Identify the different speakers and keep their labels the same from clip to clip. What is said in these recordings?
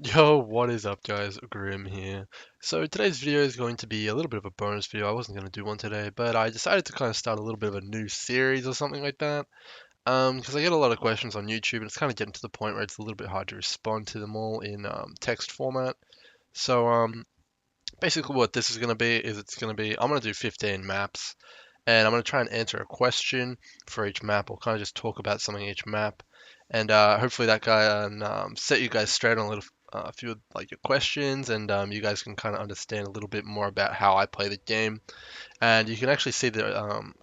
Speaker 1: Yo, what is up guys? Grim here. So today's video is going to be a little bit of a bonus video. I wasn't going to do one today, but I decided to kind of start a little bit of a new series or something like that. Because I get a lot of questions on YouTube and it's kind of getting to the point where it's a little bit hard to respond to them all in text format. So basically what this is going to be is I'm going to do 15 maps and I'm going to try and answer a question for each map or kind of just talk about something each map. And hopefully that guy can set you guys straight on a few of like your questions, and you guys can kind of understand a little bit more about how I play the game, and you can actually see the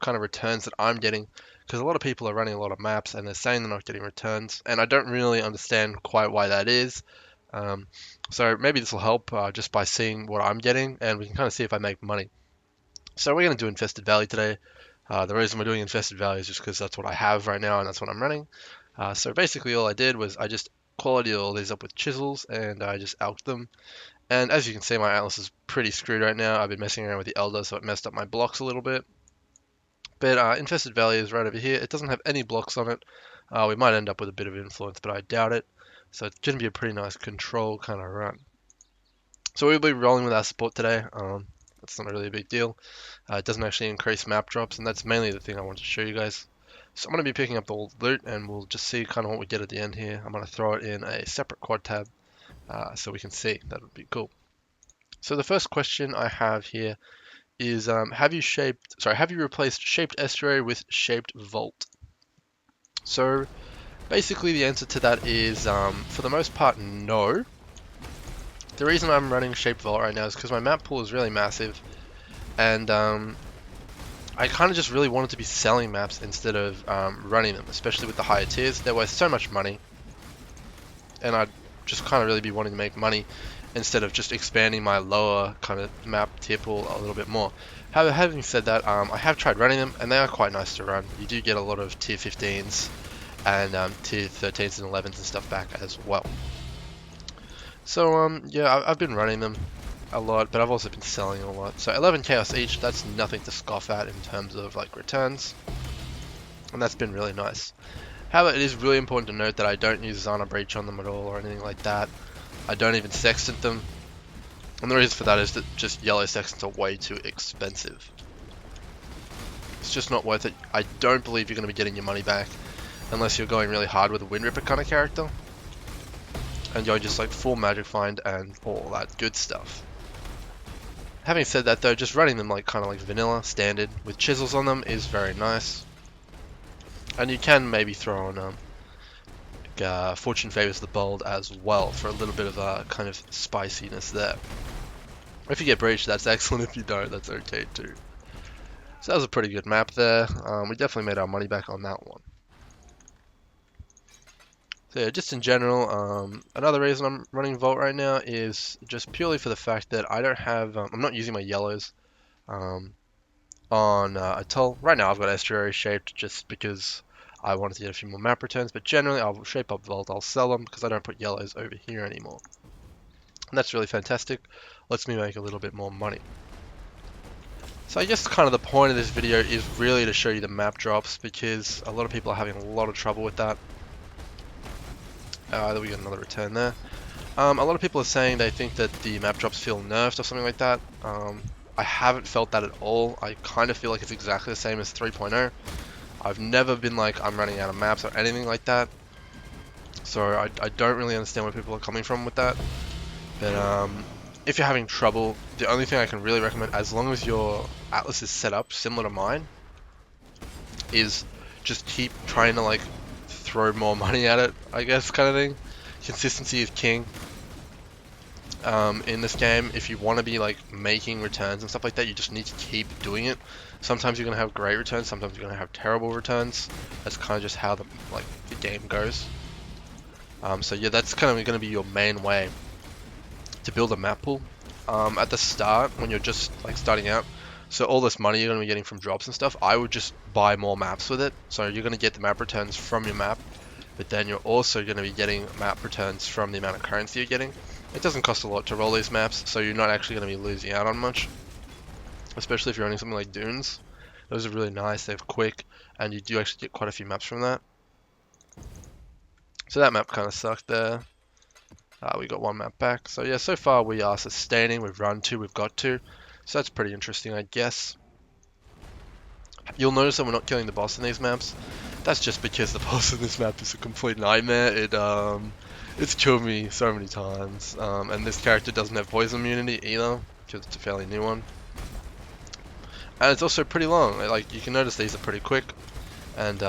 Speaker 1: kind of returns that I'm getting, because a lot of people are running a lot of maps and they're saying they're not getting returns, and I don't really understand quite why that is. Um, so maybe this will help just by seeing what I'm getting, and we can kind of see if I make money. So we're going to do Infested Valley today. The reason we're doing Infested Valley is just because that's what I have right now and that's what I'm running. So basically all I did was I just quality all these up with chisels and I just alked them. And as you can see, my atlas is pretty screwed right now. I've been messing around with the Elder, so it messed up my blocks a little bit. But Infested Valley is right over here. It doesn't have any blocks on it. We might end up with a bit of influence, but I doubt it. So it's going to be a pretty nice control kind of run. So we'll be rolling with our support today. That's not really a big deal. It doesn't actually increase map drops, and that's mainly the thing I want to show you guys. So I'm going to be picking up the old loot, and we'll just see kind of what we get at the end here. I'm going to throw it in a separate quad tab so we can see. That would be cool. So the first question I have here is, have you replaced shaped estuary with shaped vault? So basically the answer to that is, for the most part, no. The reason I'm running shaped vault right now is because my map pool is really massive, and I kind of just really wanted to be selling maps instead of running them, especially with the higher tiers. They're worth so much money, and I'd just kind of really be wanting to make money instead of just expanding my lower kind of map tier pool a little bit more. However, having said that, I have tried running them, and they are quite nice to run. You do get a lot of tier 15s and tier 13s and 11s and stuff back as well. So yeah, I've been running them a lot, but I've also been selling a lot. So 11 chaos each, that's nothing to scoff at in terms of like returns, and that's been really nice. However, it is really important to note that I don't use Zana breach on them at all or anything like that. I don't even sextant them, and the reason for that is that just yellow sextants are way too expensive. It's just not worth it. I don't believe you're going to be getting your money back unless you're going really hard with a Wind Ripper kind of character, and you're just like full magic find and all that good stuff. Having said that though, just running them like kind of like vanilla, standard, with chisels on them is very nice. And you can maybe throw on Fortune Favors the Bold as well for a little bit of kind of spiciness there. If you get breached, that's excellent. If you don't, that's okay too. So that was a pretty good map there. We definitely made our money back on that one. So yeah, just in general, another reason I'm running Vault right now is just purely for the fact that I don't have, I'm not using my yellows on Atoll. Right now I've got Estuary shaped just because I wanted to get a few more map returns, but generally I'll shape up Vault, I'll sell them because I don't put yellows over here anymore. And that's really fantastic, lets me make a little bit more money. So I guess kind of the point of this video is really to show you the map drops because a lot of people are having a lot of trouble with that. There we got another return there. A lot of people are saying they think that the map drops feel nerfed or something like that. I haven't felt that at all. I kind of feel like it's exactly the same as 3.0. I've never been like I'm running out of maps or anything like that. So I don't really understand where people are coming from with that. But if you're having trouble, the only thing I can really recommend, as long as your atlas is set up similar to mine, is just keep trying to like throw more money at it, I guess, kind of thing. Consistency is king. In this game, if you want to be like making returns and stuff like that, you just need to keep doing it. Sometimes you're gonna have great returns, sometimes you're gonna have terrible returns. That's kind of just how the game goes. So yeah, that's kind of gonna be your main way to build a map pool. At the start, when you're just like starting out, so all this money you're gonna be getting from drops and stuff, I would just buy more maps with it. So you're gonna get the map returns from your map, but then you're also gonna be getting map returns from the amount of currency you're getting. It doesn't cost a lot to roll these maps, so you're not actually going to be losing out on much. Especially if you're running something like Dunes. Those are really nice, they're quick, and you do actually get quite a few maps from that. So that map kind of sucked there. We got one map back. So yeah, so far we are sustaining. We've run 2, we've got 2. So that's pretty interesting, I guess. You'll notice that we're not killing the boss in these maps. That's just because the boss in this map is a complete nightmare. It's killed me so many times. And this character doesn't have poison immunity either, because it's a fairly new one. And it's also pretty long. Like, you can notice these are pretty quick, and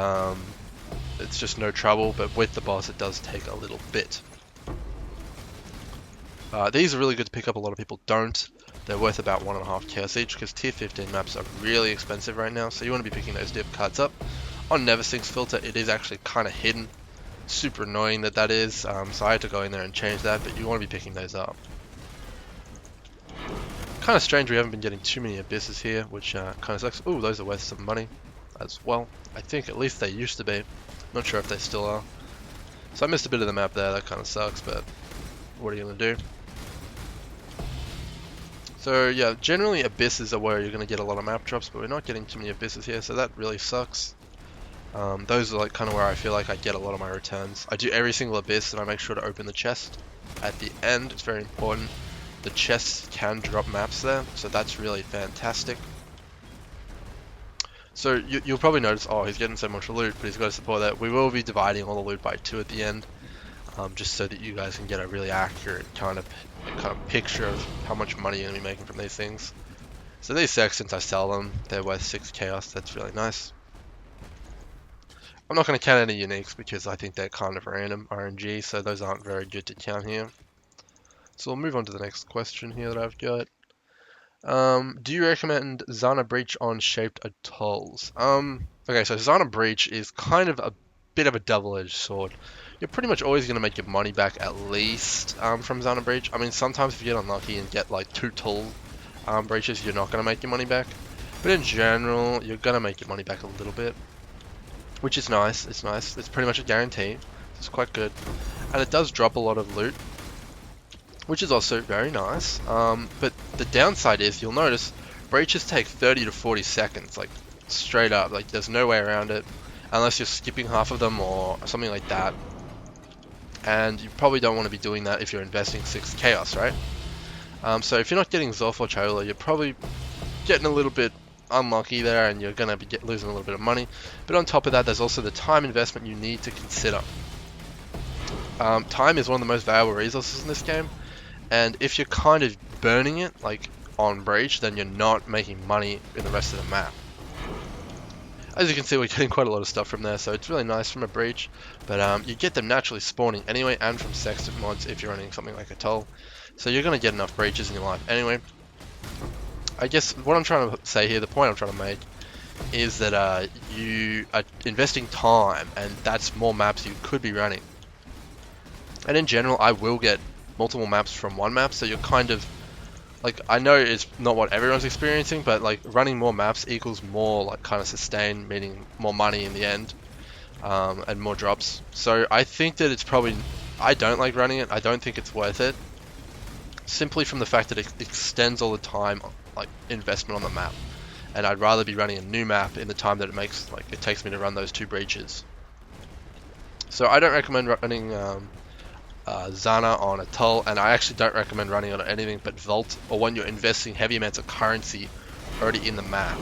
Speaker 1: it's just no trouble. But with the boss, it does take a little bit. These are really good to pick up. A lot of people don't. They're worth about 1.5 chaos each, because tier 15 maps are really expensive right now, so you want to be picking those dip cards up. On Neversink's filter, it is actually kind of hidden. Super annoying that is, so I had to go in there and change that, but you want to be picking those up. Kind of strange we haven't been getting too many abysses here, which kind of sucks. Ooh, those are worth some money as well. I think at least they used to be. Not sure if they still are. So I missed a bit of the map there, that kind of sucks, but what are you going to do? So yeah, generally abysses are where you're going to get a lot of map drops, but we're not getting too many abysses here, so that really sucks. Those are like kind of where I feel like I get a lot of my returns. I do every single abyss and I make sure to open the chest at the end. It's very important. The chests can drop maps there, so that's really fantastic. So you'll probably notice, oh, he's getting so much loot, but he's got to support that. We will be dividing all the loot by 2 at the end, just so that you guys can get a really accurate kind of picture of how much money you're going to be making from these things. So these sextants, I sell them. They're worth 6 chaos. That's really nice. I'm not going to count any uniques because I think they're kind of random RNG, so those aren't very good to count here. So we'll move on to the next question here that I've got. Do you recommend Zana Breach on Shaped Atolls? Okay, so Zana Breach is kind of a bit of a double-edged sword. You're pretty much always going to make your money back at least from Zana Breach. I mean, sometimes if you get unlucky and get like 2 tall breaches, you're not going to make your money back. But in general, you're going to make your money back a little bit, which is nice. It's nice. It's pretty much a guarantee. It's quite good. And it does drop a lot of loot, which is also very nice. But the downside is, you'll notice, breaches take 30 to 40 seconds, like straight up. Like there's no way around it, unless you're skipping half of them or something like that. And you probably don't want to be doing that if you're investing 6 chaos, right? So if you're not getting Zorf or Chola, you're probably getting a little bit unlucky there, and you're going to be losing a little bit of money. But on top of that, there's also the time investment you need to consider. Time is one of the most valuable resources in this game, and if you're kind of burning it, like on Breach, then you're not making money in the rest of the map. As you can see, we're getting quite a lot of stuff from there, so it's really nice from a Breach, but you get them naturally spawning anyway, and from Sextant mods if you're running something like Atoll. So you're going to get enough Breaches in your life anyway. I guess what I'm trying to say here, the point I'm trying to make, is that you are investing time, and that's more maps you could be running. And in general, I will get multiple maps from one map, so you're kind of, like, I know it's not what everyone's experiencing, but like running more maps equals more like kind of sustain, meaning more money in the end, and more drops. So I think that it's probably, I don't like running it. I don't think it's worth it, simply from the fact that it extends all the time, like investment on the map, and I'd rather be running a new map in the time that it takes me to run those 2 breaches. So I don't recommend running Zana on Atoll, and I actually don't recommend running on anything but Vault, or when you're investing heavy amounts of currency already in the map.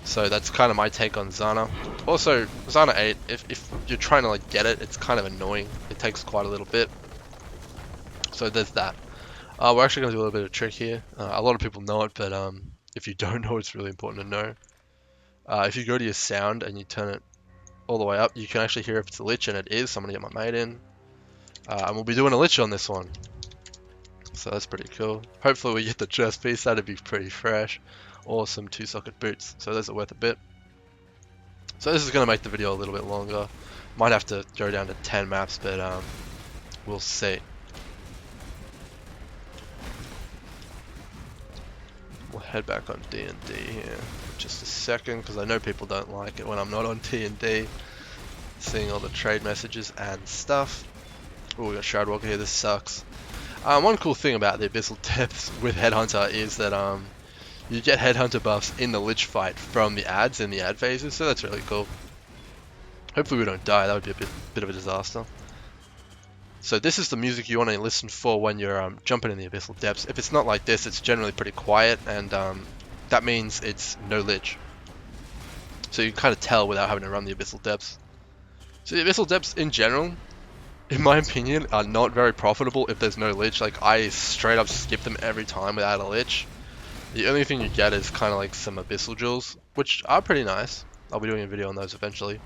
Speaker 1: So that's kind of my take on Zana. Also, Zana 8, if you're trying to like get it, it's kind of annoying. It takes quite a little bit. So there's that. We're actually going to do a little bit of a trick here. A lot of people know it, but if you don't know, it's really important to know. If you go to your sound and you turn it all the way up, you can actually hear if it's a lich, and it is. Somebody get my mate in. And we'll be doing a lich on this one. So that's pretty cool. Hopefully we get the chest piece, that'd be pretty fresh. Or some 2-socket boots, so those are worth a bit. So this is going to make the video a little bit longer. Might have to go down to 10 maps, but we'll see. We'll head back on D&D here for just a second, because I know people don't like it when I'm not on D&D. Seeing all the trade messages and stuff. Oh, we got Shroudwalker here, this sucks. One cool thing about the Abyssal Depths with Headhunter is that you get Headhunter buffs in the Lich fight from the ads in the ad phases, so that's really cool. Hopefully we don't die, that would be a bit of a disaster. So this is the music you want to listen for when you're jumping in the abyssal depths. If it's not like this, it's generally pretty quiet, and that means it's no lich. So you can kind of tell without having to run the abyssal depths. So the abyssal depths in general, in my opinion, are not very profitable if there's no lich. Like, I straight up skip them every time without a lich. The only thing you get is kind of like some abyssal jewels, which are pretty nice. I'll be doing a video on those eventually.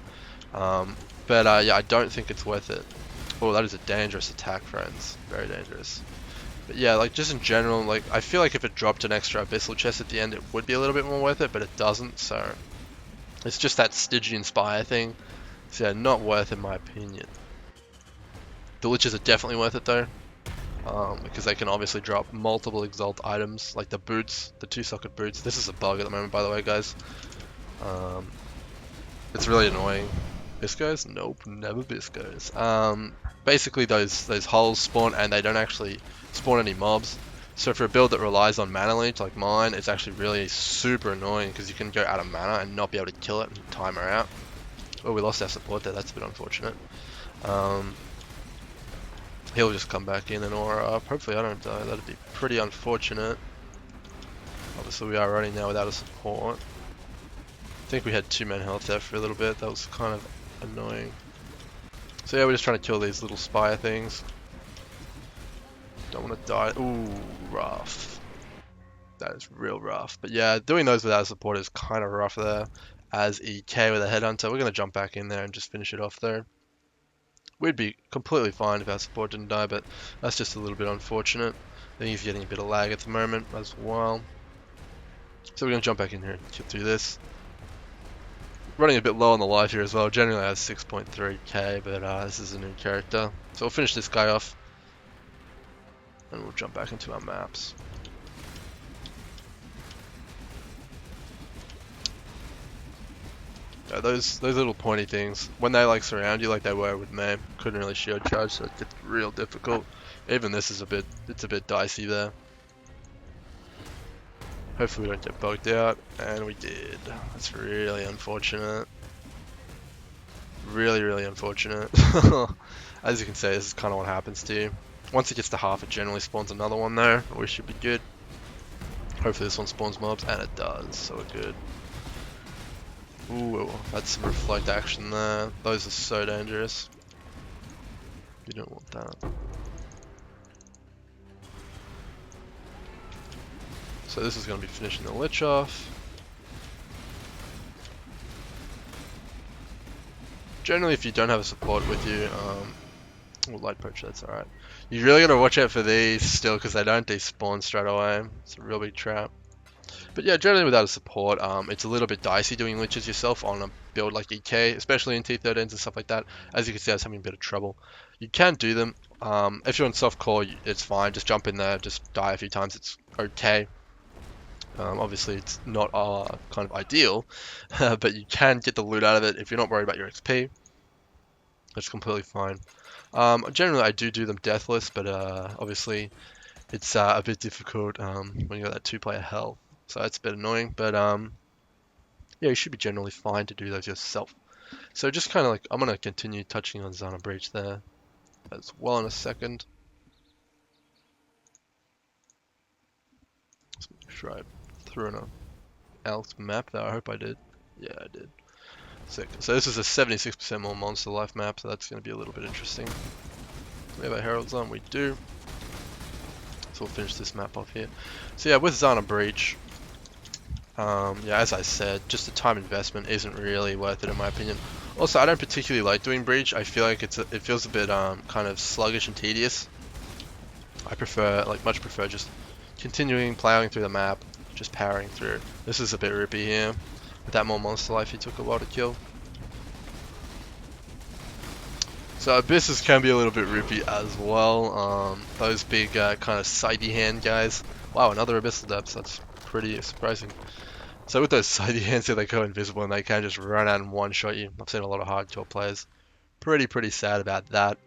Speaker 1: But yeah, I don't think it's worth it. Oh, that is a dangerous attack, friends. Very dangerous. But yeah, like just in general, like I feel like if it dropped an extra abyssal chest at the end, it would be a little bit more worth it, but it doesn't, so it's just that Stygian Spire thing. So yeah, not worth in my opinion. The liches are definitely worth it though, because they can obviously drop multiple exalt items, like the boots, the 2-socket boots. This is a bug at the moment, by the way, guys. It's really annoying. Biscos? Nope, never Biscos. Basically those hulls spawn and they don't actually spawn any mobs. So for a build that relies on mana leech like mine, it's actually really super annoying because you can go out of mana and not be able to kill it and time her out. Oh, we lost our support there, that's a bit unfortunate. He'll just come back in and aura up. Hopefully I don't die, that'd be pretty unfortunate. Obviously we are running now without a support. I think we had 2 men health there for a little bit, that was kind of annoying. So yeah, we're just trying to kill these little spire things. Don't want to die. Ooh, rough. That is real rough. But yeah, doing those without support is kind of rough there. As EK with a headhunter, we're going to jump back in there and just finish it off there. We'd be completely fine if our support didn't die, but that's just a little bit unfortunate. I think he's getting a bit of lag at the moment as well. So we're going to jump back in here and get through this. Running a bit low on the life here as well. Generally I have 6.3k, but this is a new character. So we'll finish this guy off. And we'll jump back into our maps. Yeah, those little pointy things, when they like surround you like they were with me, couldn't really shield charge, so it gets real difficult. Even this is it's a bit dicey there. Hopefully we don't get bugged out, and we did. That's really unfortunate. Really, really unfortunate. As you can see, this is kind of what happens to you. Once it gets to half, it generally spawns another one there. We should be good. Hopefully this one spawns mobs, and it does, so we're good. Ooh, that's some reflect action there. Those are so dangerous. You don't want that. So this is going to be finishing the lich off. Generally, if you don't have a support with you, light poacher, that's alright. You really got to watch out for these still, because they don't despawn straight away. It's a real big trap. But yeah, generally without a support, it's a little bit dicey doing liches yourself on a build like EK, especially in T13s and stuff like that. As you can see, I was having a bit of trouble. You can do them. If you're on soft core, it's fine. Just jump in there, just die a few times. It's okay. Obviously, it's not kind of ideal, but you can get the loot out of it if you're not worried about your XP. That's completely fine. Generally, I do them deathless, but obviously, it's a bit difficult when you got that 2-player hell. So that's a bit annoying, but yeah, you should be generally fine to do those yourself. So just kind of like, I'm going to continue touching on Zana Breach there as well in a second. Let's make sure I threw in a else map there. I hope I did. Yeah, I did. Sick. So this is a 76% more monster life map, so that's going to be a little bit interesting. We have our heralds on, we do. So we'll finish this map off here. So yeah, with Zana Breach, yeah, as I said, just the time investment isn't really worth it in my opinion. Also, I don't particularly like doing Breach. I feel like it feels a bit kind of sluggish and tedious. I much prefer just continuing plowing through the map, just powering through. This is a bit rippy here. With that more monster life, he took a while to kill. So abysses can be a little bit rippy as well. Those big kind of sidey hand guys. Wow, another abyssal depths. That's pretty surprising. So with those sidey hands here, they go invisible and they can just run out and one-shot you. I've seen a lot of hardcore players. Pretty sad about that.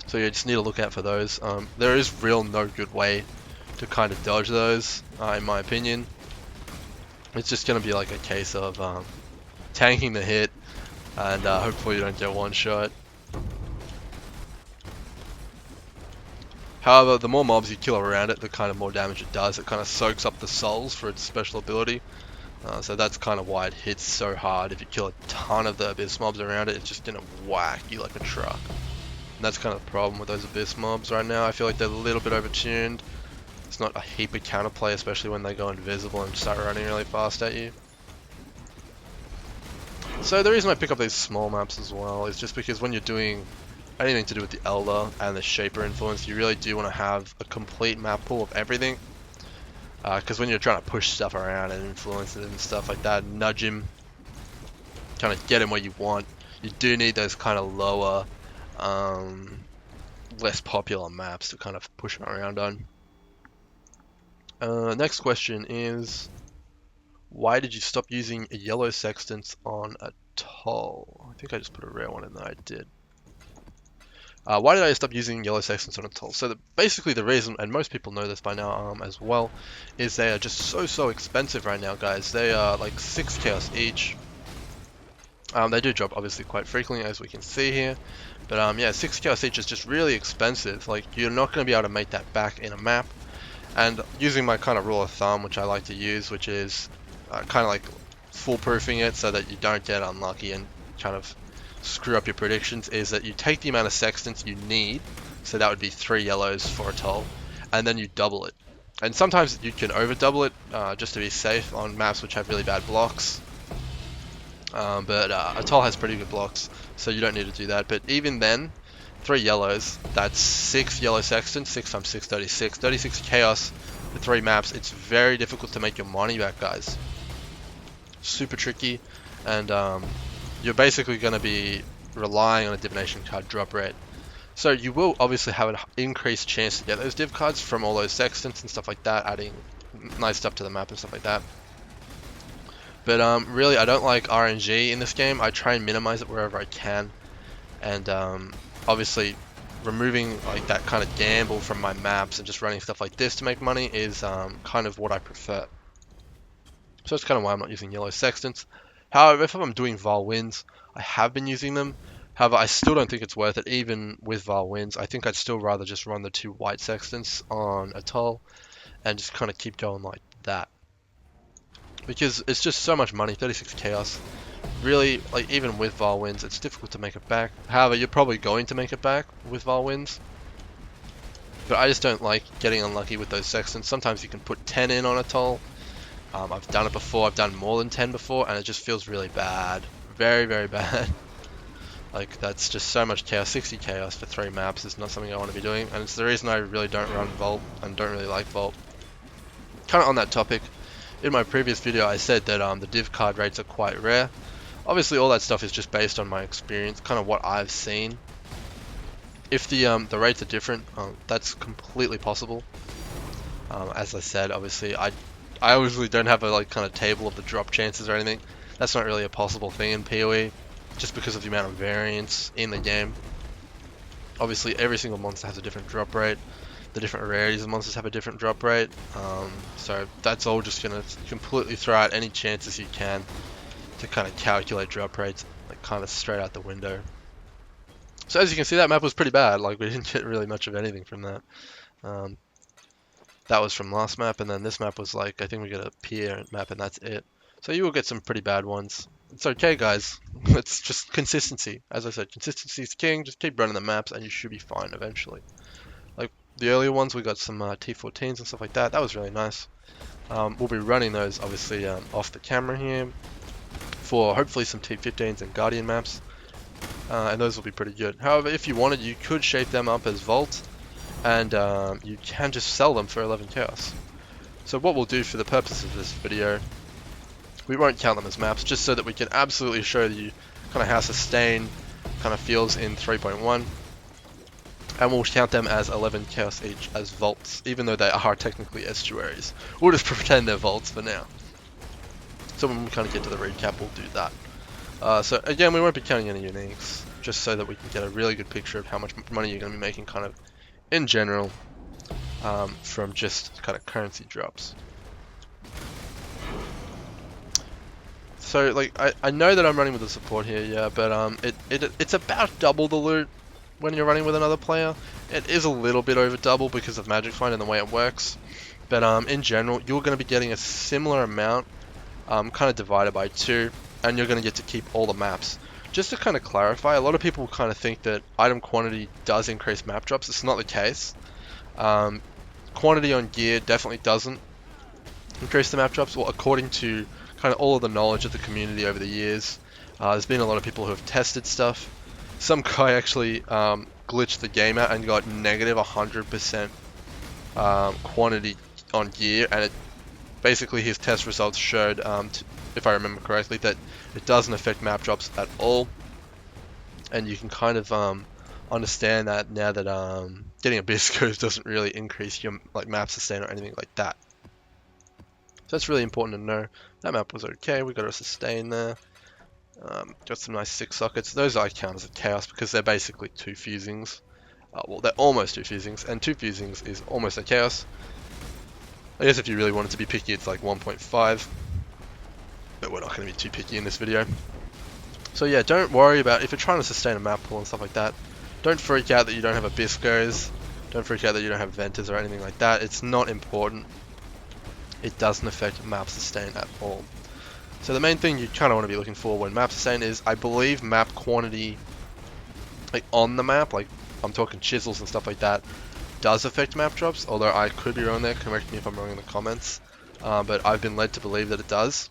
Speaker 1: So you just need to look out for those. There is no good way to kind of dodge those, in my opinion. It's just going to be like a case of tanking the hit, and hopefully you don't get one shot. However, the more mobs you kill around it, the kind of more damage it does. It kind of soaks up the souls for its special ability. So that's kind of why it hits so hard. If you kill a ton of the abyss mobs around it, it's just gonna whack you like a truck. And that's kind of the problem with those abyss mobs right now. I feel like they're a little bit overtuned. It's not a heap of counterplay, especially when they go invisible and start running really fast at you. So the reason I pick up these small maps as well is just because when you're doing anything to do with the Elder and the Shaper influence, you really do want to have a complete map pool of everything. Because when you're trying to push stuff around and influence it and stuff like that, nudge him, kind of get him where you want, you do need those kind of lower, less popular maps to kind of push him around on. Next question is, why did you stop using a yellow sextants on Atoll? I think I just put a rare one in there. I did. Why did I stop using yellow sextants on Atolls? So basically the reason, and most people know this by now as well, is they are just so expensive right now, guys. They are like 6 chaos each. They do drop obviously quite frequently, as we can see here. But yeah, 6 chaos each is just really expensive. Like, you're not going to be able to make that back in a map. And using my kind of rule of thumb, which I like to use, which is kind of like foolproofing it so that you don't get unlucky and kind of screw up your predictions, is that you take the amount of sextants you need, so that would be 3 yellows for Atoll, and then you double it. And sometimes you can over double it just to be safe on maps which have really bad blocks. But Atoll has pretty good blocks, so you don't need to do that. But even then, 3 yellows, that's 6 yellow sextants, 6 times 6, 36. 36 chaos for 3 maps. It's very difficult to make your money back, guys. Super tricky, and you're basically going to be relying on a divination card drop rate. So you will obviously have an increased chance to get those div cards from all those sextants and stuff like that, adding nice stuff to the map and stuff like that. But really, I don't like RNG in this game. I try and minimize it wherever I can, and obviously removing like that kind of gamble from my maps and just running stuff like this to make money is kind of what I prefer. So that's kind of why I'm not using yellow sextants. However, if I'm doing Val wins, I have been using them. However, I still don't think it's worth it, even with Val wins. I think I'd still rather just run the 2 white sextants on Atoll and just kind of keep going like that. Because it's just so much money, 36 chaos. Really, like, even with Val wins, it's difficult to make it back. However, you're probably going to make it back with Val wins. But I just don't like getting unlucky with those sextants. Sometimes you can put 10 in on Atoll. I've done it before, I've done more than 10 before, and it just feels really bad. Very bad. Like, that's just so much chaos. 60 chaos for 3 maps is not something I want to be doing, and it's the reason I really don't run Vault and don't really like Vault. Kind of on that topic, in my previous video I said that the div card rates are quite rare. Obviously all that stuff is just based on my experience, kind of what I've seen. If the rates are different, that's completely possible. As I said, obviously I obviously don't have a like kind of table of the drop chances or anything. That's not really a possible thing in PoE, just because of the amount of variance in the game. Obviously every single monster has a different drop rate. The different rarities of monsters have a different drop rate. So that's all just going to completely throw out any chances you can to kind of calculate drop rates, like kind of straight out the window. So as you can see, that map was pretty bad. Like, we didn't get really much of anything from that. That was from last map, and then this map was like, I think we got a pier map, and that's it. So you will get some pretty bad ones. It's okay, guys. It's just consistency. As I said, consistency is king. Just keep running the maps, and you should be fine eventually. Like the earlier ones, we got some T14s and stuff like that. That was really nice. We'll be running those obviously off the camera here for hopefully some T15s and Guardian maps, and those will be pretty good. However, if you wanted, you could shape them up as Vault, and you can just sell them for 11 chaos. So what we'll do for the purpose of this video, we won't count them as maps, just so that we can absolutely show you kind of how Sustain kind of feels in 3.1. And we'll count them as 11 chaos each as vaults, even though they are technically estuaries. We'll just pretend they're vaults for now. So when we kind of get to the recap, we'll do that. So again, we won't be counting any uniques, just so that we can get a really good picture of how much money you're going to be making kind of in general from just kind of currency drops. So like, I know that I'm running with the support here, yeah, but it's about double the loot when you're running with another player. It is a little bit over double because of Magic Find and the way it works, but in general, you're going to be getting a similar amount, kind of divided by 2, and you're going to get to keep all the maps. Just to kind of clarify, a lot of people kind of think that item quantity does increase map drops. It's not the case. Quantity on gear definitely doesn't increase the map drops. Well, according to kind of all of the knowledge of the community over the years, there's been a lot of people who have tested stuff. Some guy actually glitched the game out and got negative 100% quantity on gear, and basically his test results showed, if I remember correctly, that it doesn't affect map drops at all. And you can kind of understand that now that getting Abyss Goes doesn't really increase your map sustain or anything like that. So that's really important to know. That map was okay. We got a sustain there. Got some nice 6 sockets. Those I count as a chaos because they're basically 2 fusings. Well, they're almost 2 fusings, and 2 fusings is almost a chaos. I guess if you really wanted to be picky, it's like 1.5. But we're not going to be too picky in this video. So yeah, don't worry about if you're trying to sustain a map pool and stuff like that. Don't freak out that you don't have Abyss. Don't freak out that you don't have Venters or anything like that. It's not important. It doesn't affect map sustain at all. So the main thing you kind of want to be looking for when map sustain is, I believe, map quantity, like on the map, like I'm talking chisels and stuff like that, does affect map drops, although I could be wrong there. Correct me if I'm wrong in the comments. But I've been led to believe that it does.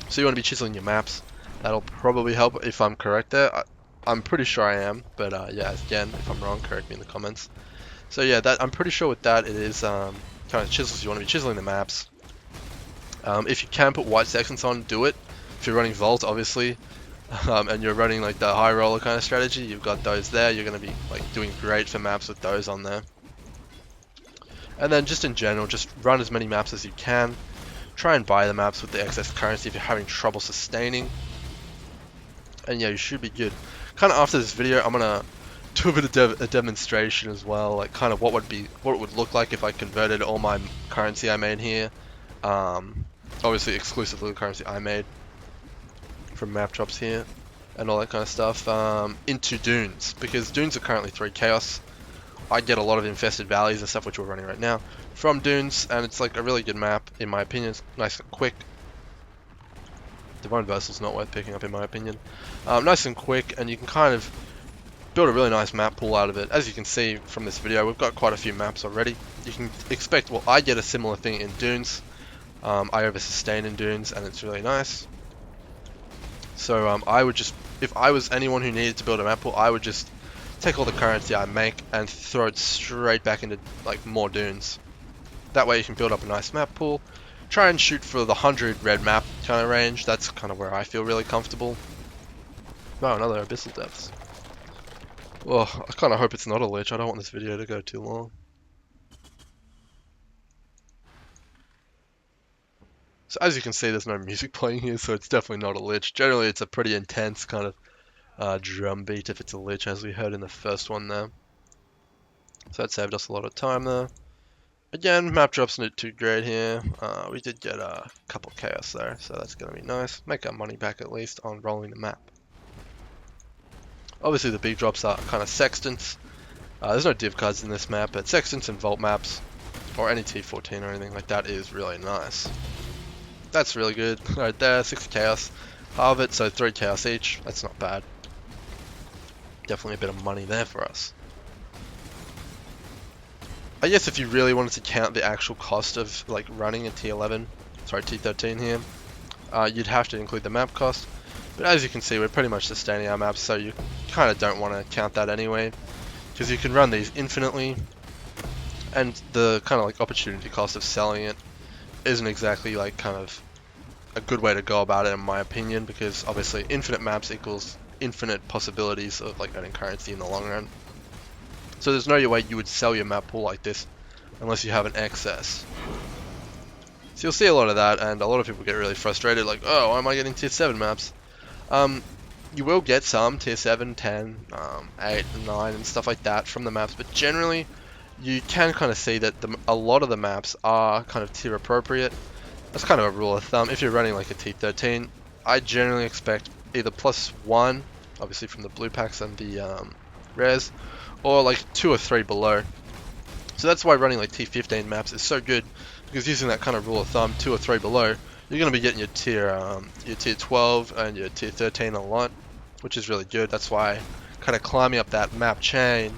Speaker 1: So you want to be chiseling your maps. That'll probably help if I'm correct there. I'm pretty sure I am, but yeah, again, if I'm wrong, correct me in the comments. So yeah, I'm pretty sure with that it is kind of chisels. You want to be chiseling the maps. If you can put white sections on, do it. If you're running Vault, obviously, and you're running like the high roller kind of strategy, you've got those there. You're going to be like doing great for maps with those on there. And then just in general, just run as many maps as you can. Try and buy the maps with the excess currency if you're having trouble sustaining. And yeah, you should be good. Kind of after this video, I'm gonna do a bit of a demonstration as well, like kind of what it would look like if I converted all my currency I made here. Obviously exclusively the currency I made from map drops here and all that kind of stuff, into dunes, because dunes are currently 3 chaos. I get a lot of infested valleys and stuff, which we're running right now, from dunes, and it's like a really good map in my opinion. It's nice and quick. Divine Vessel's not worth picking up in my opinion. Nice and quick, and you can kind of build a really nice map pool out of it. As you can see from this video, we've got quite a few maps already. You can expect, well, I get a similar thing in dunes. I over sustain in dunes, and it's really nice. So I would just, if I was anyone who needed to build a map pool, I would just take all the currency I make and throw it straight back into like more dunes. That way you can build up a nice map pool. Try and shoot for the 100 red map kind of range. That's kind of where I feel really comfortable. Wow, another Abyssal Depths. Oh, I kind of hope it's not a lich. I don't want this video to go too long. So as you can see, there's no music playing here, so it's definitely not a lich. Generally, it's a pretty intense kind of drum beat if it's a lich, as we heard in the first one there. So that saved us a lot of time there. Again, map drops not too great here. We did get a couple chaos there, so that's going to be nice. Make our money back at least on rolling the map. Obviously the big drops are kind of sextants. There's no div cards in this map, but sextants and vault maps, or any T14 or anything like that, is really nice. That's really good. Right there, 6 chaos. Halve it, so 3 chaos each. That's not bad. Definitely a bit of money there for us. I guess if you really wanted to count the actual cost of like running a T13 here, you'd have to include the map cost. But as you can see, we're pretty much sustaining our maps, so you kind of don't want to count that anyway, because you can run these infinitely, and the kind of like opportunity cost of selling it isn't exactly like kind of a good way to go about it in my opinion, because obviously infinite maps equals infinite possibilities of like earning currency in the long run. So there's no way you would sell your map pool like this unless you have an excess. So you'll see a lot of that, and a lot of people get really frustrated, like, oh, why am I getting tier 7 maps? You will get some tier 7, 10, 8, and 9 and stuff like that from the maps, but generally you can kind of see that a lot of the maps are kind of tier appropriate. That's kind of a rule of thumb. If you're running like a T13, I generally expect either +1, obviously from the blue packs and the rares, or like 2 or 3 below. So that's why running like T15 maps is so good, because using that kind of rule of thumb, 2 or 3 below, you're going to be getting your tier 12 and your tier 13 a lot, which is really good. That's why kind of climbing up that map chain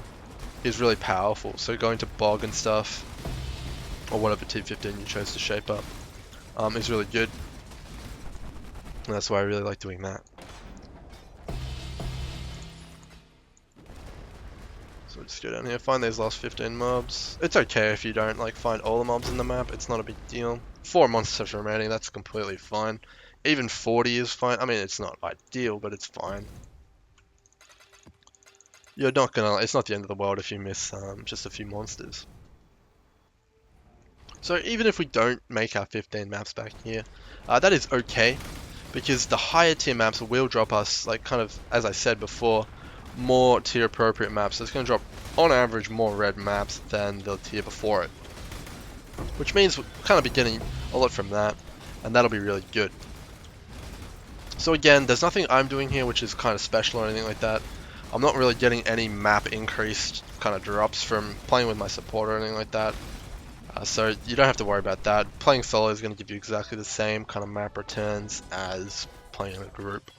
Speaker 1: is really powerful. So going to bog and stuff, or whatever T15 you chose to shape up, is really good. And that's why I really like doing that. So just go down here, find these last 15 mobs. It's okay if you don't like find all the mobs in the map, it's not a big deal. 4 monsters remaining, that's completely fine. Even 40 is fine. I mean, it's not ideal, but it's fine. You're not gonna, it's not the end of the world if you miss just a few monsters. So even if we don't make our 15 maps back here, that is okay, because the higher tier maps will drop us, like kind of, as I said before, more tier appropriate maps. So it's going to drop on average more red maps than the tier before it, which means we'll kind of be getting a lot from that, and that'll be really good. So again, there's nothing I'm doing here which is kind of special or anything like that. I'm not really getting any map increased kind of drops from playing with my support or anything like that. So you don't have to worry about that. Playing solo is going to give you exactly the same kind of map returns as playing in a group.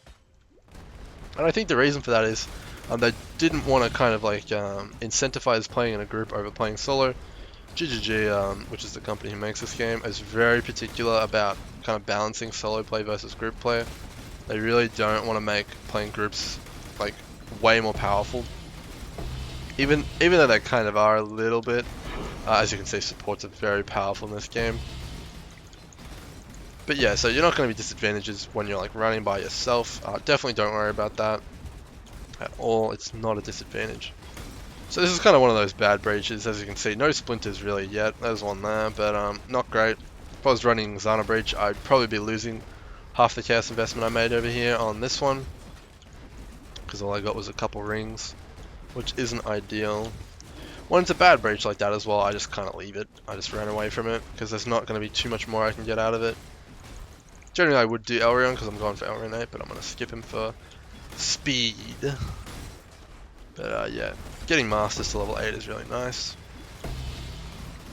Speaker 1: And I think the reason for that is they didn't want to kind of like incentivize playing in a group over playing solo. GGG, which is the company who makes this game, is very particular about kind of balancing solo play versus group play. They really don't want to make playing groups like way more powerful. Even though they kind of are a little bit. As you can see, supports are very powerful in this game. But yeah, so you're not going to be disadvantages when you're like running by yourself. Definitely don't worry about that at all. It's not a disadvantage. So this is kind of one of those bad breaches. As you can see, no splinters really yet. There's one there, but not great. If I was running Zana breach, I'd probably be losing half the chaos investment I made over here on this one, because all I got was a couple rings, which isn't ideal. When it's a bad breach like that as well, I just kind of leave it. I just ran away from it, because there's not going to be too much more I can get out of it. Generally I would do Elrion, because I'm going for Elrion 8, but I'm going to skip him for speed. But yeah, getting Masters to level 8 is really nice.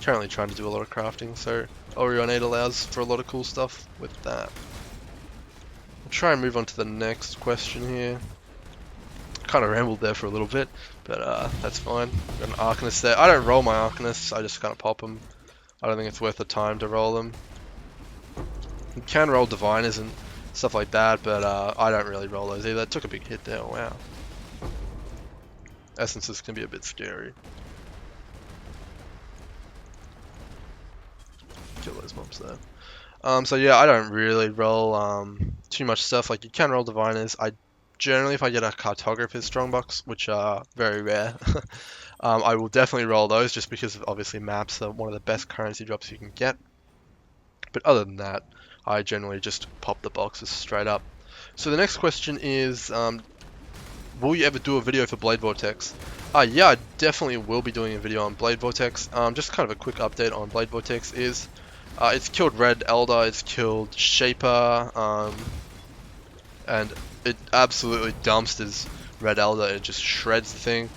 Speaker 1: Currently trying to do a lot of crafting, so Elrion 8 allows for a lot of cool stuff with that. I'll try and move on to the next question here. Kind of rambled there for a little bit, but that's fine. Got an Arcanist there. I don't roll my Arcanists, I just kind of pop them. I don't think it's worth the time to roll them. You can roll Diviners and stuff like that, but I don't really roll those either. Took a big hit there, wow. Essences can be a bit scary. Kill those mobs there. So yeah, I don't really roll too much stuff. Like, you can roll Diviners. I generally, if I get a Cartographer's Strongbox, which are very rare, I will definitely roll those, just because obviously maps are one of the best currency drops you can get. But other than that, I generally just pop the boxes straight up. So the next question is, will you ever do a video for Blade Vortex? Yeah, I definitely will be doing a video on Blade Vortex. Just kind of a quick update on Blade Vortex is, it's killed Red Elder, it's killed Shaper, and it absolutely dumpsters Red Elder. It just shreds the thing.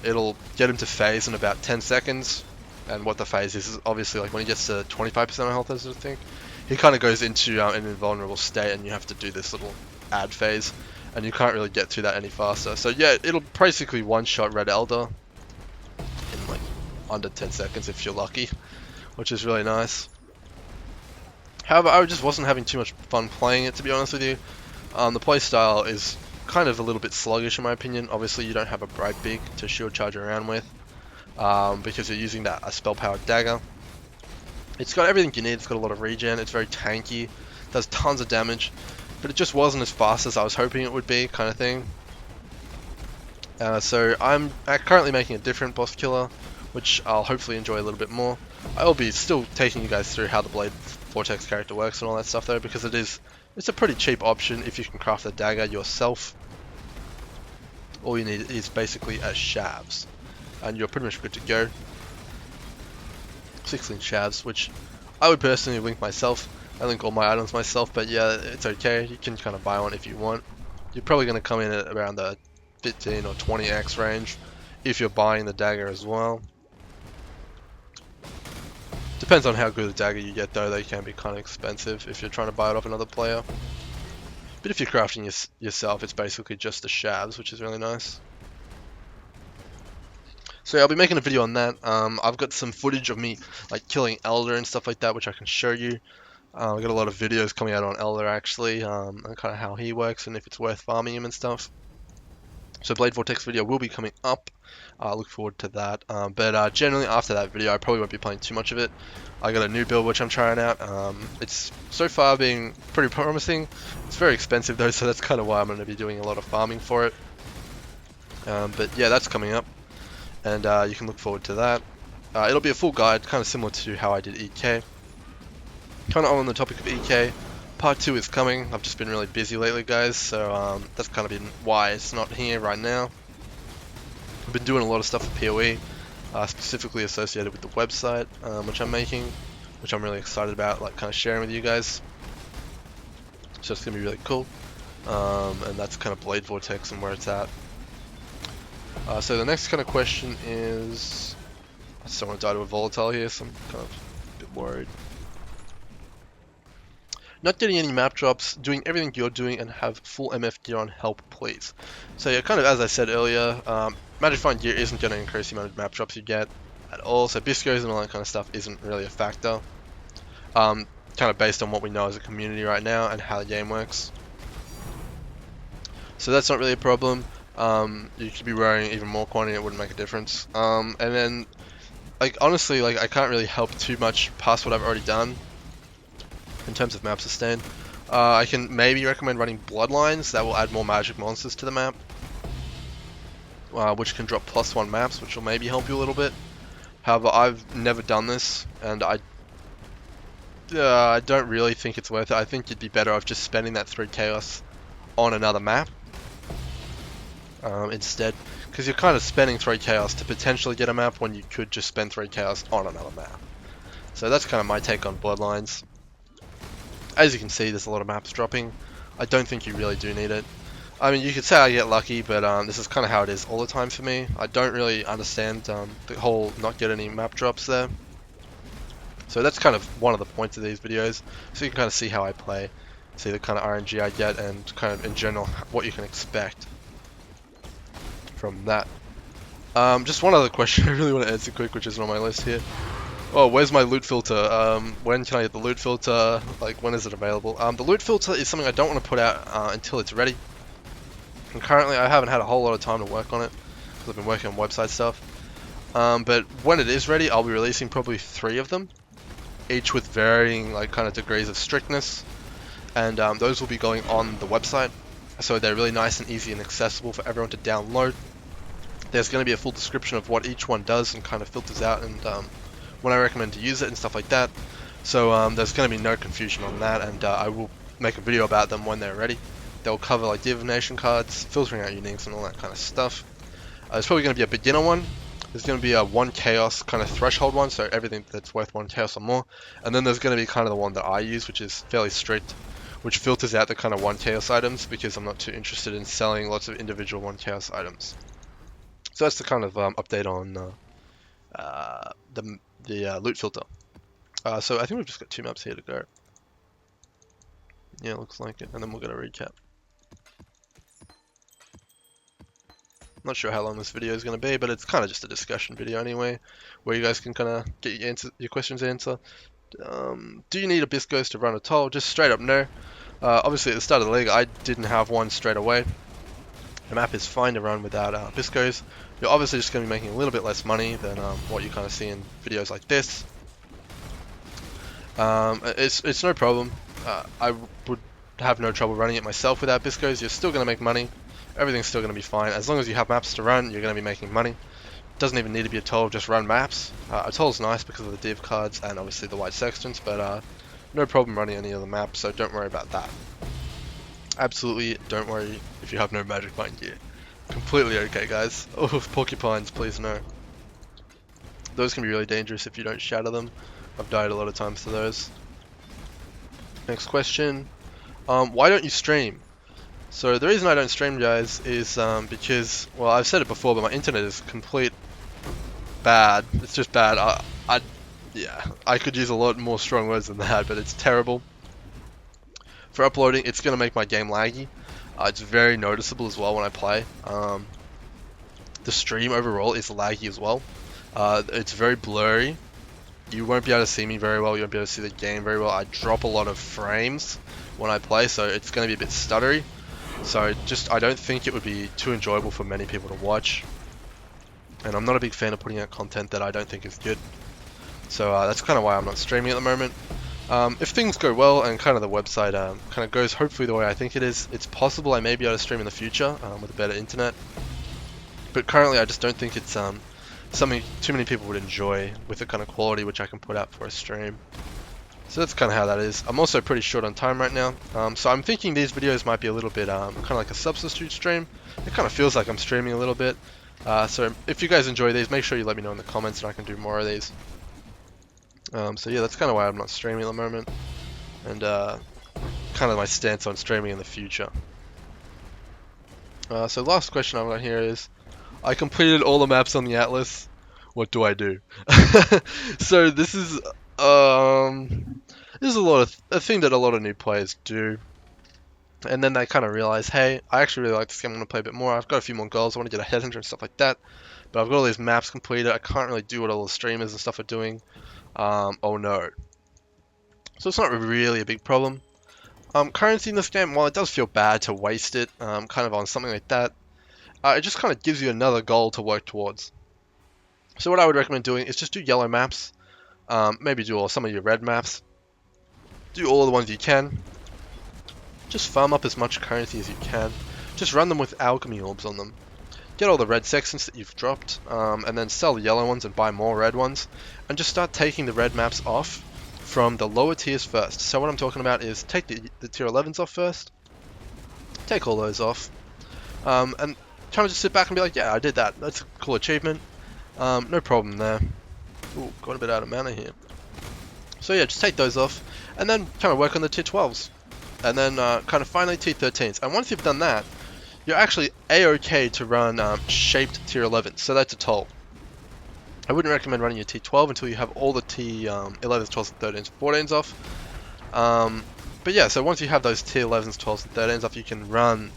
Speaker 1: It'll get him to phase in about 10 seconds. And what the phase is obviously like when he gets to 25% of health, as I think, he kind of goes into an invulnerable state, and you have to do this little add phase, and you can't really get through that any faster. So yeah, it'll basically one-shot Red Elder in like under 10 seconds if you're lucky, which is really nice. However, I just wasn't having too much fun playing it, to be honest with you. The playstyle is kind of a little bit sluggish in my opinion. Obviously you don't have a Bright Beak to shield charge around with, because you're using a spell-powered dagger. It's got everything you need. It's got a lot of regen, it's very tanky, does tons of damage, but it just wasn't as fast as I was hoping it would be, kind of thing. So I'm currently making a different boss killer, which I'll hopefully enjoy a little bit more. I will be still taking you guys through how the Blade Vortex character works and all that stuff though, because it's a pretty cheap option if you can craft the dagger yourself. All you need is basically a shavs, and you're pretty much good to go. 16 shavs, which I would personally link myself. I link all my items myself, but yeah, it's okay. You can kind of buy one if you want. You're probably going to come in at around the 15 or 20x range if you're buying the dagger as well. Depends on how good a dagger you get though, they can be kind of expensive if you're trying to buy it off another player. But if you're crafting yourself, it's basically just the shabs, which is really nice. So yeah, I'll be making a video on that. I've got some footage of me like killing Elder and stuff like that, which I can show you. I've got a lot of videos coming out on Elder actually, and kind of how he works and if it's worth farming him and stuff. So Blade Vortex video will be coming up. I look forward to that. But generally after that video, I probably won't be playing too much of it. I got a new build which I'm trying out. It's so far being pretty promising. It's very expensive though, so that's kind of why I'm going to be doing a lot of farming for it. But yeah, that's coming up, and you can look forward to that. It'll be a full guide, kind of similar to how I did EK. Kind of on the topic of EK, part 2 is coming. I've just been really busy lately, guys, so that's kind of been why it's not here right now. I've been doing a lot of stuff for PoE, specifically associated with the website, which I'm making, which I'm really excited about, like kind of sharing with you guys. So it's gonna be really cool, and that's kind of Blade Vortex and where it's at. So the next kind of question is, I just don't want to die to a volatile here, so I'm kind of a bit worried. Not getting any map drops, doing everything you're doing, and have full MF gear on, help please. So yeah, kind of as I said earlier, Magic Find gear isn't going to increase the amount of map drops you get at all, so Biscos and all that kind of stuff isn't really a factor. Kind of based on what we know as a community right now and how the game works. So that's not really a problem. You could be wearing even more quantity, it wouldn't make a difference. And then, like honestly, like I can't really help too much past what I've already done in terms of map sustain. I can maybe recommend running Bloodlines. That will add more magic monsters to the map, which can drop +1 maps, which will maybe help you a little bit. However, I've never done this, and I don't really think it's worth it. I think you'd be better off just spending that 3 chaos on another map instead, because you're kind of spending 3 chaos to potentially get a map when you could just spend 3 chaos on another map. So that's kind of my take on Bloodlines. As you can see, there's a lot of maps dropping. I don't think you really do need it. I mean, you could say I get lucky, but this is kind of how it is all the time for me. I don't really understand the whole not get any map drops there. So that's kind of one of the points of these videos. So you can kind of see how I play, see the kind of RNG I get, and kind of in general what you can expect from that. Just one other question I really want to answer quick, which isn't on my list here. Oh, where's my loot filter? When can I get the loot filter? Like, when is it available? The loot filter is something I don't want to put out until it's ready. And currently, I haven't had a whole lot of time to work on it, because I've been working on website stuff. But when it is ready, I'll be releasing probably 3 of them, each with varying, like, kind of degrees of strictness. And those will be going on the website, so they're really nice and easy and accessible for everyone to download. There's going to be a full description of what each one does and kind of filters out, and when I recommend to use it and stuff like that. So there's going to be no confusion on that, and I will make a video about them when they're ready. They'll cover like divination cards, filtering out uniques and all that kind of stuff. There's probably going to be a beginner one. There's going to be a 1 chaos kind of threshold one, so everything that's worth 1 chaos or more. And then there's going to be kind of the one that I use, which is fairly strict, which filters out the kind of 1 chaos items, because I'm not too interested in selling lots of individual 1 chaos items. So that's the kind of update on the loot filter. So I think we've just got 2 maps here to go. Yeah, looks like it, and then we'll get a recap. Not sure how long this video is going to be, but it's kind of just a discussion video anyway, where you guys can kind of get your questions answered. Do you need a Biscos to run a toll? Just straight up no. Obviously at the start of the league I didn't have one straight away. The map is fine to run without Biscos. You're obviously just going to be making a little bit less money than what you kind of see in videos like this. It's no problem. I would have no trouble running it myself without Biscos. You're still going to make money. Everything's still going to be fine. As long as you have maps to run, you're going to be making money. Doesn't even need to be a toll, just run maps. Atolls nice because of the div cards and obviously the white sextants, but no problem running any other maps, so don't worry about that. Absolutely don't worry if you have no magic find gear. Completely okay, guys. Oh, porcupines, please no. Those can be really dangerous if you don't shatter them. I've died a lot of times to those. Next question. Why don't you stream? So the reason I don't stream, guys, is because, well, I've said it before, but my internet is complete bad. It's just bad. Yeah, I could use a lot more strong words than that, but it's terrible. For uploading, it's going to make my game laggy. It's very noticeable as well when I play. The stream overall is laggy as well. It's very blurry. You won't be able to see me very well. You won't be able to see the game very well. I drop a lot of frames when I play, so it's going to be a bit stuttery. So I don't think it would be too enjoyable for many people to watch. And I'm not a big fan of putting out content that I don't think is good. So that's kind of why I'm not streaming at the moment. If things go well and kind of the website kind of goes hopefully the way I think it is, it's possible I may be able to stream in the future with a better internet. But currently I just don't think it's something too many people would enjoy with the kind of quality which I can put out for a stream. So that's kind of how that is. I'm also pretty short on time right now, so I'm thinking these videos might be a little bit kind of like a substitute stream. It kind of feels like I'm streaming a little bit. So if you guys enjoy these, make sure you let me know in the comments and I can do more of these. So yeah, that's kind of why I'm not streaming at the moment, and kind of my stance on streaming in the future. So last question I've got here is, I completed all the maps on the Atlas. What do I do? So this is a thing that a lot of new players do, and then they kind of realize, hey, I actually really like this game. I'm gonna play a bit more. I've got a few more goals. I want to get a headhunter and stuff like that, but I've got all these maps completed. I can't really do what all the streamers and stuff are doing. Oh no. So it's not really a big problem. Currency in this game, while it does feel bad to waste it, kind of on something like that, it just kind of gives you another goal to work towards. So what I would recommend doing is just do yellow maps, maybe do some of your red maps, do all the ones you can, just farm up as much currency as you can, just run them with alchemy orbs on them, get all the red sections that you've dropped, and then sell the yellow ones and buy more red ones, and just start taking the red maps off from the lower tiers first. So what I'm talking about is take the tier 11s off first, take all those off, and kind of just sit back and be like, yeah, I did that, that's a cool achievement, no problem there. Ooh, got a bit out of mana here. So yeah, just take those off, and then kind of work on the tier 12s, and then kind of finally tier 13s, and once you've done that, you're actually a-okay to run shaped tier 11s, so that's a toll. I wouldn't recommend running your T12 until you have all the T11s, 12s, 13s, 14s off. But yeah, so once you have those tier 11s, 12s, and 13s off, you can run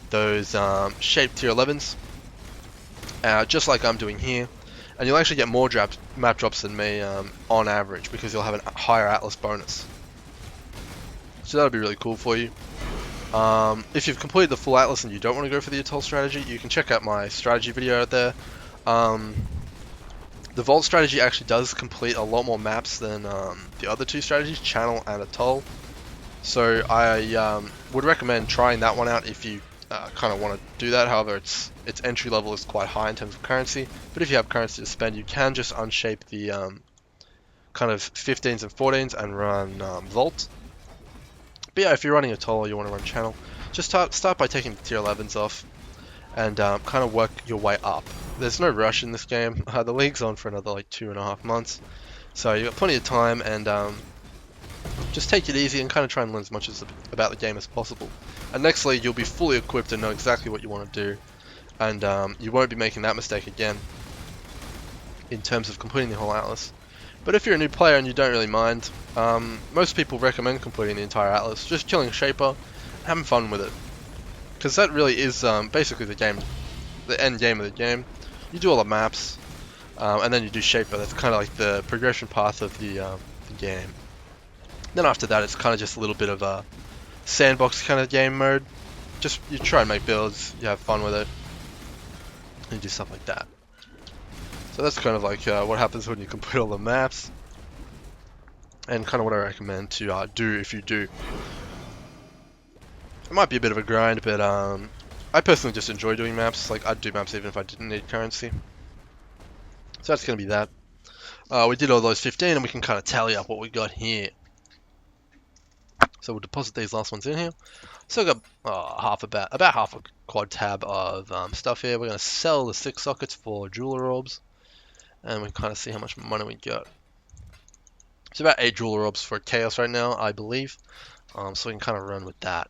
Speaker 1: those shaped tier 11s, just like I'm doing here. And you'll actually get more map drops than me on average, because you'll have a higher Atlas bonus. So that'll be really cool for you. If you've completed the full Atlas and you don't want to go for the Atoll strategy, you can check out my strategy video out there. The Vault strategy actually does complete a lot more maps than the other two strategies, Channel and Atoll. So I would recommend trying that one out if you kind of want to do that. However, its entry level is quite high in terms of currency. But if you have currency to spend, you can just unshape the kind of 15s and 14s and run Vault. But yeah, if you're running Atoll or you want to run Channel, just start by taking the tier 11s off and kind of work your way up. There's no rush in this game. The league's on for another like 2.5 months, so you've got plenty of time, and just take it easy and kind of try and learn as much about the game as possible. And next league you'll be fully equipped and know exactly what you want to do, and you won't be making that mistake again in terms of completing the whole Atlas. But if you're a new player and you don't really mind, most people recommend completing the entire Atlas, just killing Shaper, having fun with it. Because that really is basically the end game of the game. You do all the maps, and then you do Shaper. That's kind of like the progression path of the game. Then after that, it's kind of just a little bit of a sandbox kind of game mode. Just you try and make builds, you have fun with it, and you do stuff like that. So that's kind of like what happens when you complete all the maps, and kind of what I recommend to do if you do. It might be a bit of a grind, but I personally just enjoy doing maps. Like, I'd do maps even if I didn't need currency. So that's going to be that. We did all those 15, and we can kind of tally up what we got here. So we'll deposit these last ones in here. So we've got about half a quad tab of stuff here. We're going to sell the 6 sockets for jeweler orbs, and we kind of see how much money we got. It's about 8 jeweler orbs for chaos right now, I believe. So we can kind of run with that.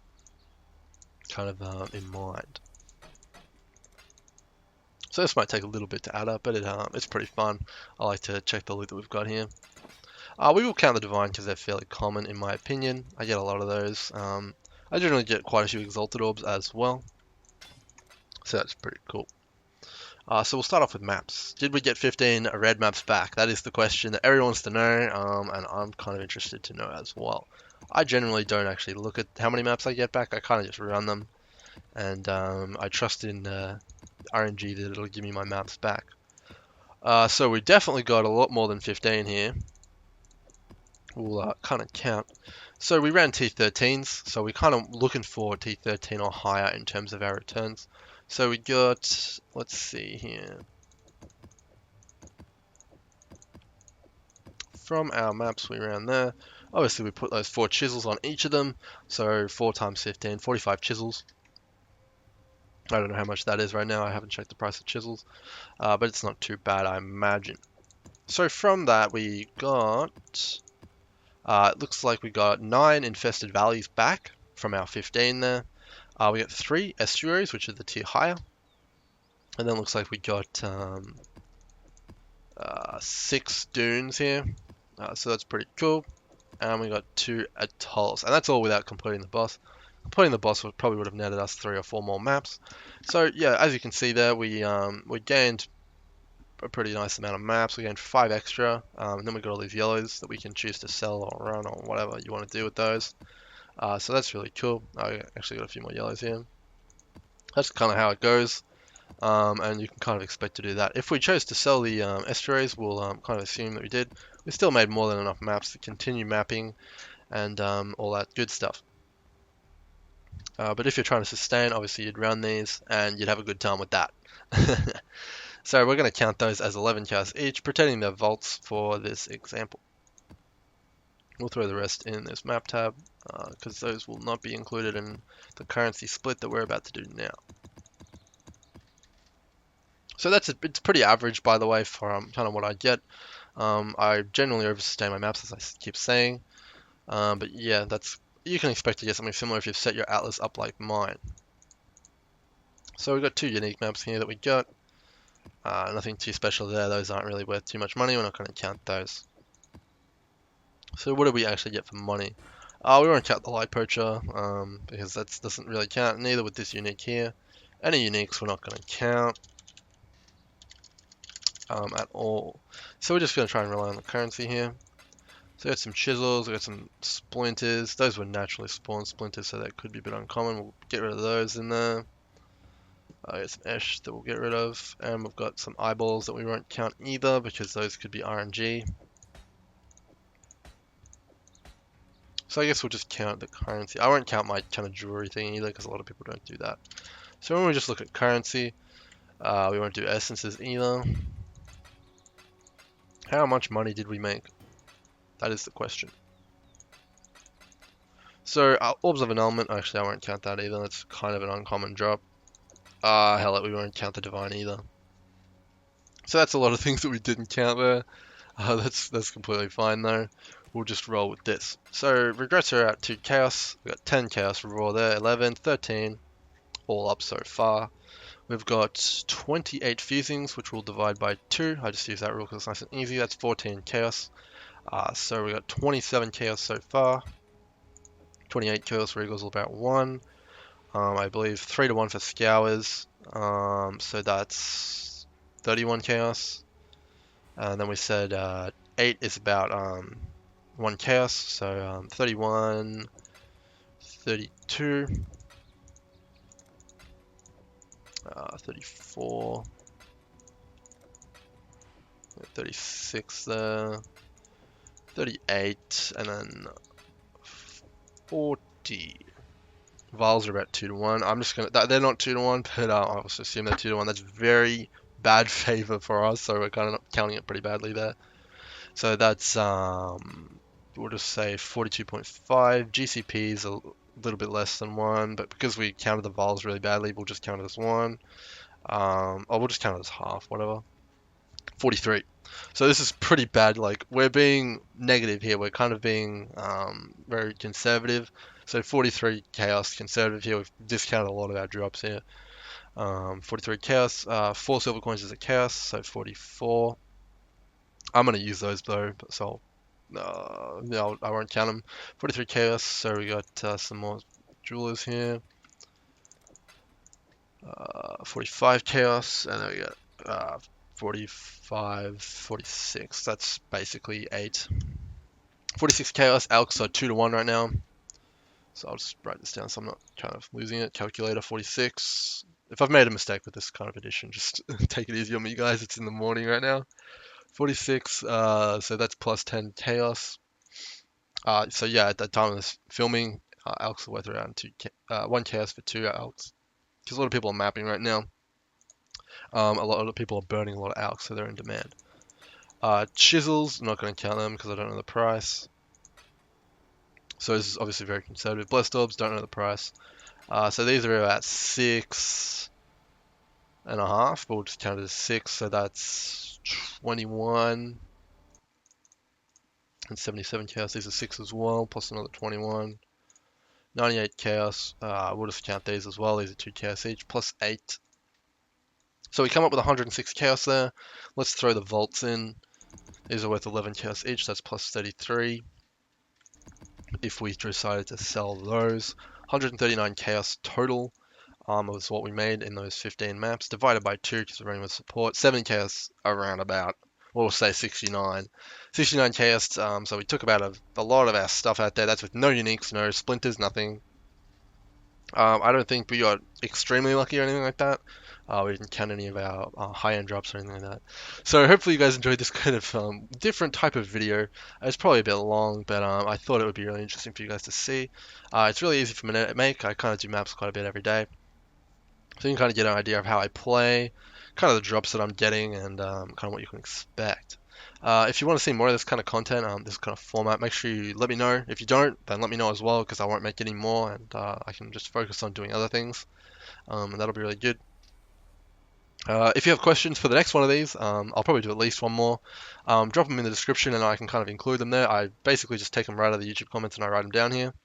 Speaker 1: kind of in mind. So this might take a little bit to add up, but it's pretty fun. I like to check the loot that we've got here. We will count the divine because they're fairly common in my opinion. I get a lot of those. I generally get quite a few exalted orbs as well, so that's pretty cool. So we'll start off with maps. Did we get 15 red maps back? That is the question that everyone wants to know, and I'm kind of interested to know as well. I generally don't actually look at how many maps I get back. I kind of just run them, and I trust in RNG that it'll give me my maps back. So we definitely got a lot more than 15 here. We'll kind of count. So we ran T13s, so we're kind of looking for T13 or higher in terms of our returns. So we got, let's see here. From our maps we ran there, obviously we put those 4 chisels on each of them, so 4 times 15, 45 chisels. I don't know how much that is right now, I haven't checked the price of chisels, but it's not too bad I imagine. So from that we got, it looks like we got 9 infested valleys back from our 15 there. We got 3 estuaries, which are the tier higher. And then looks like we got 6 dunes here. So that's pretty cool. And we got 2 atolls. And that's all without completing the boss. Completing the boss probably would have netted us 3 or 4 more maps. So yeah, as you can see there, we gained a pretty nice amount of maps. We gained 5 extra. And then we got all these yellows that we can choose to sell or run or whatever you want to do with those. So that's really cool. I actually got a few more yellows here. That's kind of how it goes. And you can kind of expect to do that. If we chose to sell the estuaries, we'll kind of assume that we did. We still made more than enough maps to continue mapping and all that good stuff. But if you're trying to sustain, obviously you'd run these and you'd have a good time with that. So we're going to count those as 11 casts each, pretending they're vaults for this example. We'll throw the rest in this map tab because those will not be included in the currency split that we're about to do now. So it's pretty average, by the way, for kind of what I get. I generally oversustain my maps, as I keep saying. But yeah, you can expect to get something similar if you've set your atlas up like mine. So we've got 2 unique maps here that we got. Nothing too special there. Those aren't really worth too much money. We're not going to count those. So what do we actually get for money? We won't count the light poacher because that doesn't really count. Neither with this unique here. Any uniques we're not going to count. At all. So we're just going to try and rely on the currency here. So we got some chisels, we got some splinters. Those were naturally spawned splinters, so that could be a bit uncommon. We'll get rid of those in there. Got some ash that we'll get rid of. And we've got some eyeballs that we won't count either, because those could be RNG. So I guess we'll just count the currency. I won't count my kind of jewelry thing either, because a lot of people don't do that. So when we just look at currency, we won't do essences either. How much money did we make? That is the question. So, Orbs of Annulment, actually I won't count that either, that's kind of an uncommon drop. Hell, we won't count the Divine either. So that's a lot of things that we didn't count there. That's completely fine though. We'll just roll with this. So, Regrets are at 2 Chaos, we've got 10 Chaos Raw there, 11, 13, all up so far. We've got 28 Fusings, which we'll divide by 2. I just use that rule because it's nice and easy, that's 14 Chaos. So we got 27 Chaos so far. 28 Chaos for Eagles about 1. I believe 3 to 1 for Scours. So that's 31 Chaos. And then we said 8 is about 1 Chaos. So 31, 32, 34, 36 there, 38, and then 40. Vials are about 2 to 1. I'm just gonna. They're not 2 to 1, but I'll also assume they're 2 to 1. That's very bad favor for us, so we're kind of counting it pretty badly there. So that's we'll just say 42.5. GCP is a little bit less than 1, but because we counted the vials really badly, we'll just count it as 1. Or we'll just count it as half, whatever. 43. So this is pretty bad. Like, we're being negative here. We're kind of being very conservative. So 43 chaos conservative here. We've discounted a lot of our drops here. 43 chaos. 4 silver coins is a chaos, so 44. I'm gonna use those though, so no, I won't count them. 43 chaos. So we got some more jewelers here. 45 chaos, and then we got 45, 46. That's basically 8. 46 chaos. Alks are 2 to 1 right now. So I'll just write this down so I'm not kind of losing it. Calculator 46. If I've made a mistake with this kind of addition, just take it easy on me, guys. It's in the morning right now. 46. So that's plus 10 chaos. So yeah, at that time of this filming, Alks are worth around 1 chaos for 2 Alks. Because a lot of people are mapping right now. A lot of people are burning a lot of Alks, so they're in demand. Chisels, I'm not going to count them because I don't know the price. So this is obviously very conservative. Blessed Orbs, don't know the price. So these are about 6.5, but we'll just count it as 6. So that's 21 and 77 chaos. These are 6 as well, plus another 21. 98 chaos. We'll just count these as well. These are 2 chaos each, plus 8. So we come up with 106 chaos there. Let's throw the vaults in. These are worth 11 chaos each. That's plus 33. If we decided to sell those, 139 chaos total. Was what we made in those 15 maps, divided by 2 because we're running with support. 7 chaos around about, we'll say 69. 69 chaos, so we took about a lot of our stuff out there. That's with no uniques, no splinters, nothing. I don't think we got extremely lucky or anything like that. We didn't count any of our high-end drops or anything like that. So hopefully you guys enjoyed this kind of different type of video. It's probably a bit long, but I thought it would be really interesting for you guys to see. It's really easy for me to make. I kind of do maps quite a bit every day. So you can kind of get an idea of how I play, kind of the drops that I'm getting, and kind of what you can expect. If you want to see more of this kind of content, this kind of format, make sure you let me know. If you don't, then let me know as well, because I won't make any more, and I can just focus on doing other things, and that'll be really good. If you have questions for the next one of these, I'll probably do at least one more. Drop them in the description, and I can kind of include them there. I basically just take them right out of the YouTube comments, and I write them down here.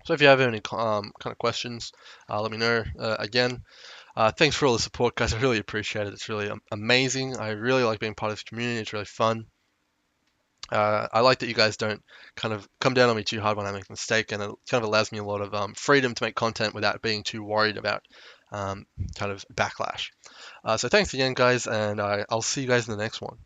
Speaker 1: So if you have any kind of questions, let me know. Again, thanks for all the support, guys. I really appreciate it. It's really amazing. I really like being part of this community. It's really fun. I like that you guys don't kind of come down on me too hard when I make a mistake, and it kind of allows me a lot of freedom to make content without being too worried about kind of backlash. So thanks again, guys, and I'll see you guys in the next one.